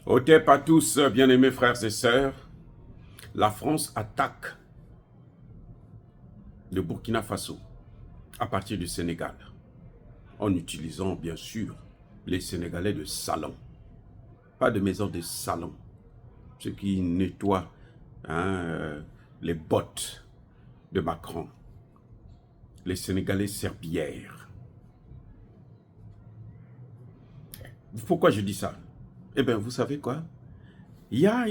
Otep à tous, bien-aimés frères et sœurs, la France attaque le Burkina Faso à partir du Sénégal, en utilisant bien sûr les Sénégalais de salon, pas de maison de salon, ceux qui nettoient les bottes de Macron, les Sénégalais serpillères. Pourquoi je dis ça? Eh bien, vous savez quoi? Il y a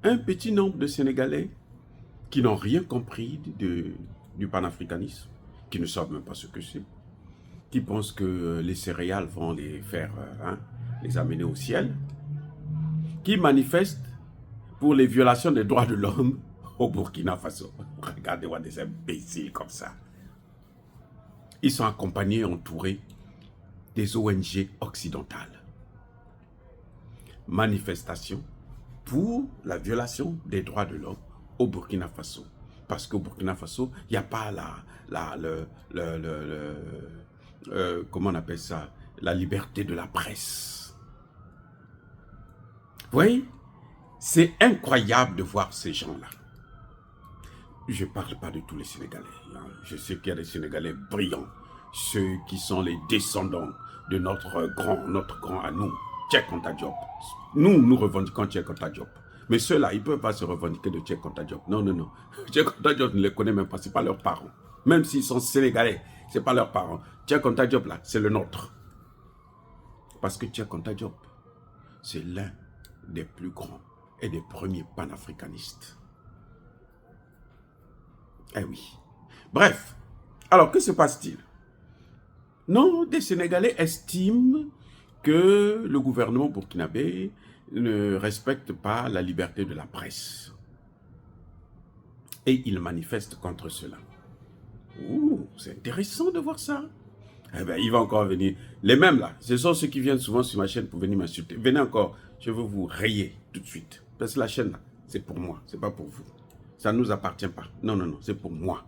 un petit nombre de Sénégalais qui n'ont rien compris du panafricanisme, qui ne savent même pas ce que c'est, qui pensent que les céréales vont les faire, les amener au ciel, qui manifestent pour les violations des droits de l'homme au Burkina Faso. Regardez-moi des imbéciles comme ça. Ils sont accompagnés, entourés des ONG occidentales. Manifestation pour la violation des droits de l'homme au Burkina Faso. Parce qu'au Burkina Faso, il n'y a pas comment on appelle ça, la liberté de la presse. Vous voyez, c'est incroyable de voir ces gens-là. Je ne parle pas de tous les Sénégalais. Je sais qu'il y a des Sénégalais brillants, ceux qui sont les descendants de notre grand à nous, Cheikh Anta Diop. Nous revendiquons Cheikh Anta Diop. Mais ceux-là, ils ne peuvent pas se revendiquer de Cheikh Anta Diop. Non, non, non. Cheikh Anta Diop ne les connaît même pas, ce n'est pas leurs parents. Même s'ils sont Sénégalais, ce n'est pas leurs parents. Cheikh Anta Diop, là, c'est le nôtre. Parce que Cheikh Anta Diop, c'est l'un des plus grands et des premiers panafricanistes. Eh oui. Bref. Alors, que se passe-t-il? Non, des Sénégalais estiment que le gouvernement burkinabé ne respecte pas la liberté de la presse. Et ils manifestent contre cela. Ouh, c'est intéressant de voir ça. Eh bien, il va encore venir. Les mêmes là, ce sont ceux qui viennent souvent sur ma chaîne pour venir m'insulter. Venez encore, je veux vous rayer tout de suite. Parce que la chaîne là, c'est pour moi, c'est pas pour vous. Ça ne nous appartient pas. Non, non, non, c'est pour moi.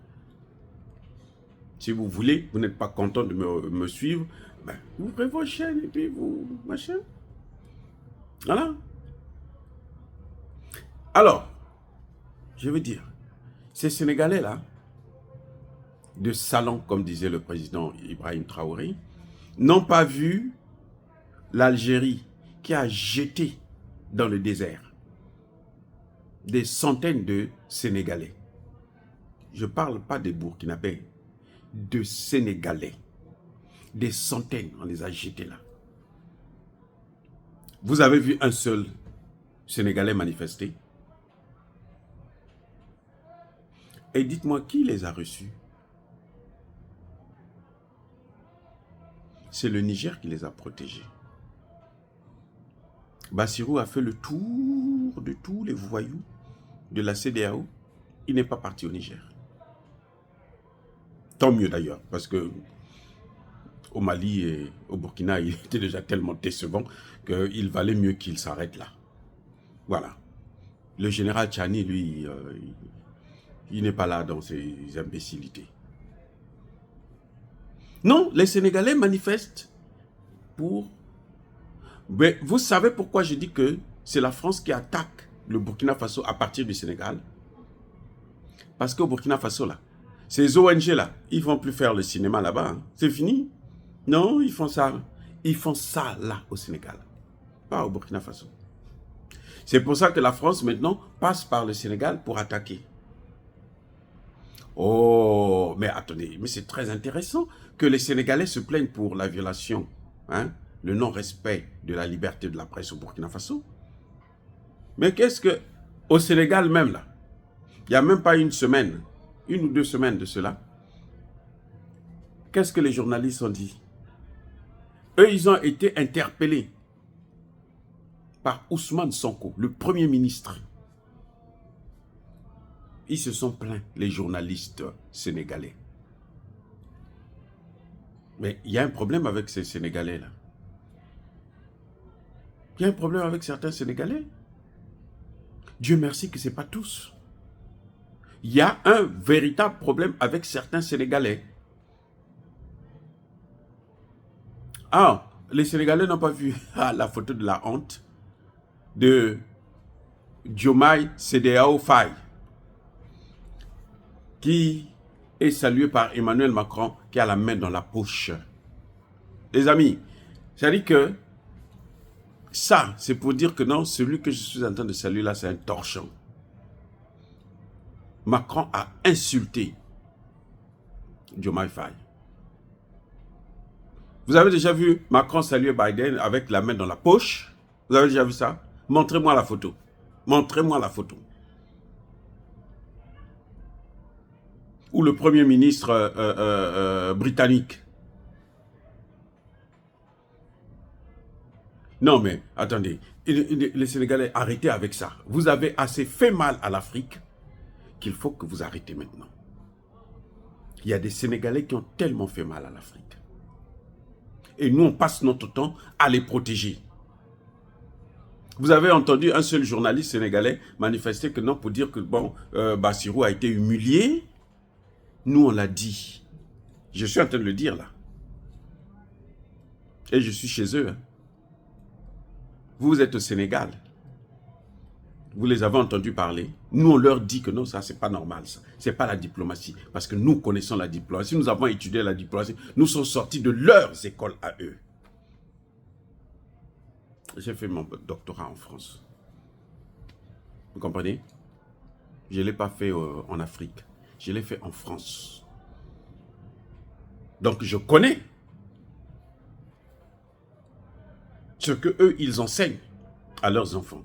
Si vous voulez, vous n'êtes pas content de me suivre, ben, ouvrez vos chaînes et puis vous, machin. Voilà. Alors, je veux dire, ces Sénégalais-là, de salon, comme disait le président Ibrahim Traoré, n'ont pas vu l'Algérie qui a jeté dans le désert des centaines de Sénégalais. Je ne parle pas des Burkinabés, de Sénégalais. Des centaines, on les a jetés là. Vous avez vu un seul Sénégalais manifester? Et dites-moi, qui les a reçus? C'est le Niger qui les a protégés. Bassirou a fait le tour de tous les voyous de la CEDEAO. Il n'est pas parti au Niger. Tant mieux d'ailleurs, parce que au Mali et au Burkina, il était déjà tellement décevant qu'il valait mieux qu'il s'arrête là. Voilà. Le général Tchani, lui, il n'est pas là dans ses imbécilités. Non, les Sénégalais manifestent pour... Mais vous savez pourquoi je dis que c'est la France qui attaque le Burkina Faso à partir du Sénégal? Parce qu'au Burkina Faso, là, ces ONG-là, ils ne vont plus faire le cinéma là-bas. Hein. C'est fini. Non, ils font ça. Ils font ça là, au Sénégal. Pas au Burkina Faso. C'est pour ça que la France, maintenant, passe par le Sénégal pour attaquer. Oh, mais attendez, mais c'est très intéressant que les Sénégalais se plaignent pour la violation, hein, le non-respect de la liberté de la presse au Burkina Faso. Mais qu'est-ce que, au Sénégal même là, il n'y a même pas une semaine, 1 ou 2 semaines de cela, qu'est-ce que les journalistes ont dit? Eux, ils ont été interpellés par Ousmane Sonko, le Premier ministre. Ils se sont plaints, les journalistes sénégalais. Mais il y a un problème avec ces Sénégalais-là. Il y a un problème avec certains Sénégalais. Dieu merci que ce n'est pas tous. Il y a un véritable problème avec certains Sénégalais. Ah, les Sénégalais n'ont pas vu la photo de la honte. de Diomaye CEDEAO Faye, qui est salué par Emmanuel Macron, qui a la main dans la poche. Les amis, c'est-à-dire que ça, c'est pour dire que non, celui que je suis en train de saluer là, c'est un torchon. Macron a insulté Diomaye Faye. Vous avez déjà vu Macron saluer Biden avec la main dans la poche? Vous avez déjà vu ça? Montrez-moi la photo. Montrez-moi la photo. Ou le Premier ministre britannique. Non mais, attendez, les Sénégalais, arrêtez avec ça. Vous avez assez fait mal à l'Afrique qu'il faut que vous arrêtez maintenant. Il y a des Sénégalais qui ont tellement fait mal à l'Afrique. Et nous, on passe notre temps à les protéger. Vous avez entendu un seul journaliste sénégalais manifester que non, pour dire que bon, Bassirou a été humilié. Nous, on l'a dit. Je suis en train de le dire là. Et je suis chez eux. Hein. Vous êtes au Sénégal. Vous les avez entendus parler. Nous, on leur dit que non, ça, c'est pas normal. Ce n'est pas la diplomatie. Parce que nous connaissons la diplomatie. Nous avons étudié la diplomatie. Nous sommes sortis de leurs écoles à eux. J'ai fait mon doctorat en France. Vous comprenez? Je ne l'ai pas fait en Afrique. Je l'ai fait en France. Donc, je connais ce qu'eux, ils enseignent à leurs enfants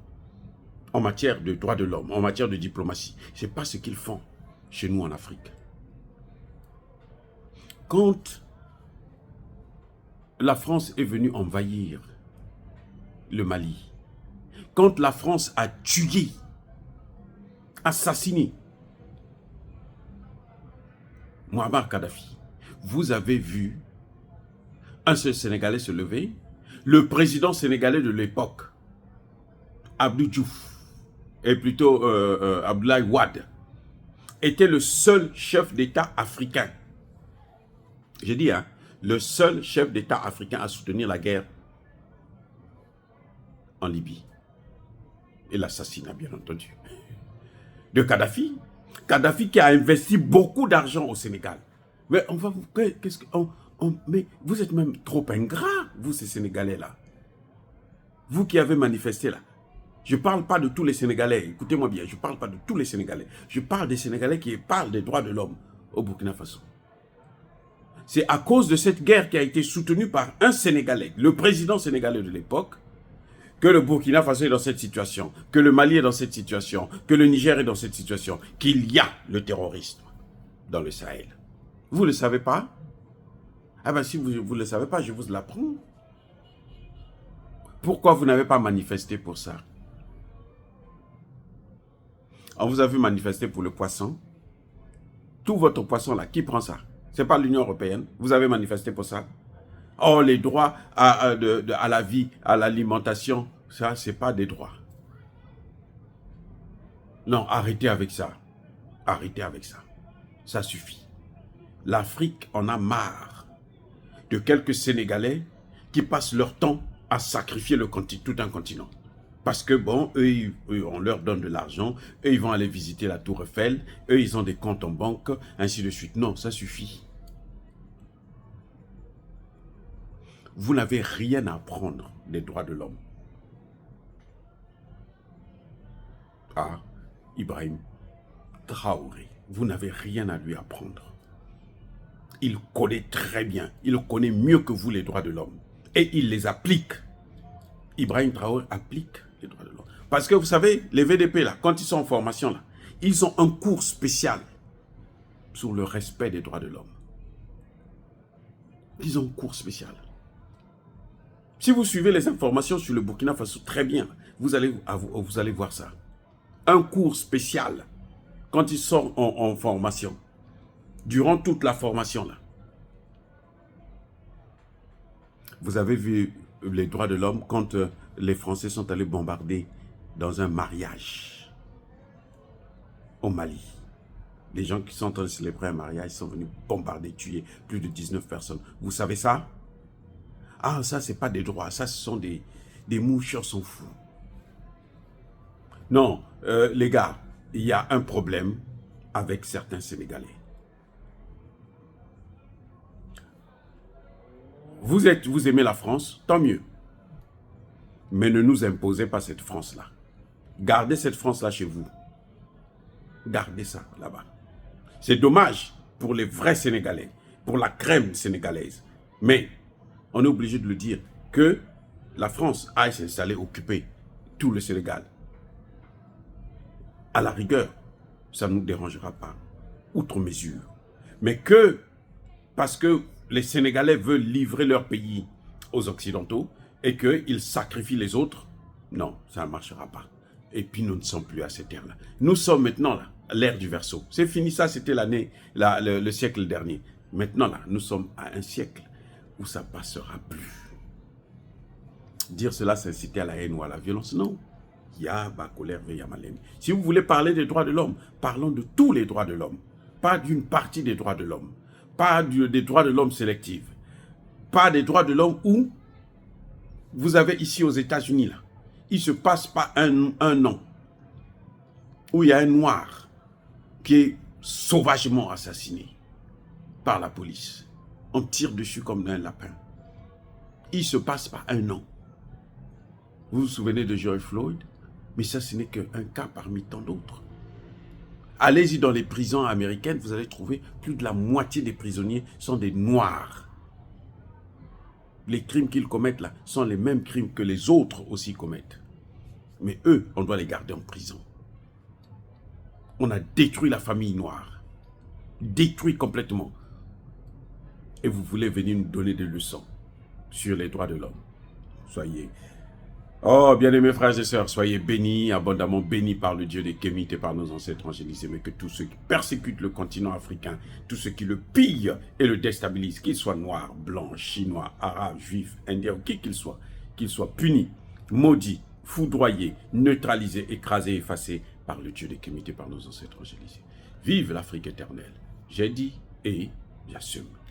en matière de droits de l'homme, en matière de diplomatie. Ce n'est pas ce qu'ils font chez nous en Afrique. Quand la France est venue envahir le Mali, quand la France a tué, assassiné Mouammar Kadhafi, vous avez vu un seul Sénégalais se lever, le président sénégalais de l'époque, Abdou Diouf, et plutôt Abdoulaye Wade, était le seul chef d'État africain. J'ai dit, hein, le seul chef d'État africain à soutenir la guerre en Libye. Et l'assassinat, bien entendu, de Kadhafi. Kadhafi qui a investi beaucoup d'argent au Sénégal. Mais on va vous... Qu'est-ce que... mais vous êtes même trop ingrats, vous, ces Sénégalais-là. Vous qui avez manifesté là. Je ne parle pas de tous les Sénégalais, écoutez-moi bien, je ne parle pas de tous les Sénégalais. Je parle des Sénégalais qui parlent des droits de l'homme au Burkina Faso. C'est à cause de cette guerre qui a été soutenue par un Sénégalais, le président sénégalais de l'époque, que le Burkina Faso est dans cette situation, que le Mali est dans cette situation, que le Niger est dans cette situation, qu'il y a le terrorisme dans le Sahel. Vous ne le savez pas? Ah ben si vous ne le savez pas, je vous l'apprends. Pourquoi vous n'avez pas manifesté pour ça? On vous a vu manifester pour le poisson. Tout votre poisson là, qui prend ça? Ce n'est pas l'Union européenne. Vous avez manifesté pour ça. Oh, les droits à la vie, à l'alimentation, ça, ce n'est pas des droits. Non, arrêtez avec ça. Arrêtez avec ça. Ça suffit. L'Afrique en a marre de quelques Sénégalais qui passent leur temps à sacrifier tout un continent. Parce que, bon, eux, on leur donne de l'argent, eux, ils vont aller visiter la Tour Eiffel, eux, ils ont des comptes en banque, ainsi de suite. Non, ça suffit. Vous n'avez rien à apprendre des droits de l'homme. Ah, Ibrahim Traoré, vous n'avez rien à lui apprendre. Il connaît très bien, il connaît mieux que vous les droits de l'homme. Et il les applique. Ibrahim Traoré applique les droits de l'homme. Parce que vous savez, les VDP, là, quand ils sont en formation, là, ils ont un cours spécial sur le respect des droits de l'homme. Ils ont un cours spécial. Si vous suivez les informations sur le Burkina Faso, très bien, vous allez voir ça. Un cours spécial quand ils sont en formation. Durant toute la formation, là. Vous avez vu les droits de l'homme quand les Français sont allés bombarder dans un mariage au Mali. Les gens qui sont en train de célébrer un mariage sont venus bombarder, tuer plus de 19 personnes. Vous savez ça? Ah, ça, ce n'est pas des droits. Ça, ce sont des mouches, on s'en fout. Non, les gars, il y a un problème avec certains Sénégalais. Vous aimez la France, tant mieux. Mais ne nous imposez pas cette France-là. Gardez cette France-là chez vous. Gardez ça là-bas. C'est dommage pour les vrais Sénégalais, pour la crème sénégalaise. Mais on est obligé de le dire que la France aille s'installer, occuper tout le Sénégal. À la rigueur, ça ne nous dérangera pas, outre mesure. Mais que, parce que les Sénégalais veulent livrer leur pays aux Occidentaux et qu'ils sacrifient les autres, non, ça ne marchera pas. Et puis nous ne sommes plus à cette ère-là. Nous sommes maintenant là, à l'ère du Verseau. C'est fini, ça c'était l'année, le siècle dernier. Maintenant là, nous sommes à un siècle où ça ne passera plus. Dire cela, c'est inciter à la haine ou à la violence, non. Si vous voulez parler des droits de l'homme, parlons de tous les droits de l'homme. Pas d'une partie des droits de l'homme. Pas des droits de l'homme sélectifs. Pas des droits de l'homme où vous avez ici aux États-Unis, là, il ne se passe pas un an où il y a un noir qui est sauvagement assassiné par la police. On tire dessus comme un lapin. Il ne se passe pas un an. Vous vous souvenez de George Floyd? Mais ça, ce n'est qu'un cas parmi tant d'autres. Allez-y dans les prisons américaines, vous allez trouver plus de la moitié des prisonniers sont des noirs. Les crimes qu'ils commettent là sont les mêmes crimes que les autres aussi commettent. Mais eux, on doit les garder en prison. On a détruit la famille noire. Détruit complètement. Et vous voulez venir nous donner des leçons sur les droits de l'homme. Soyez... Oh, bien-aimés frères et sœurs, soyez bénis, abondamment bénis par le Dieu des Kémites et par nos ancêtres angélisés, mais que tous ceux qui persécutent le continent africain, tous ceux qui le pillent et le déstabilisent, qu'ils soient noirs, blancs, chinois, arabes, juifs, indiens, qui qu'ils soient punis, maudits, foudroyés, neutralisés, écrasés, effacés par le Dieu des Kémites et par nos ancêtres angélisés. Vive l'Afrique éternelle. J'ai dit et j'assume.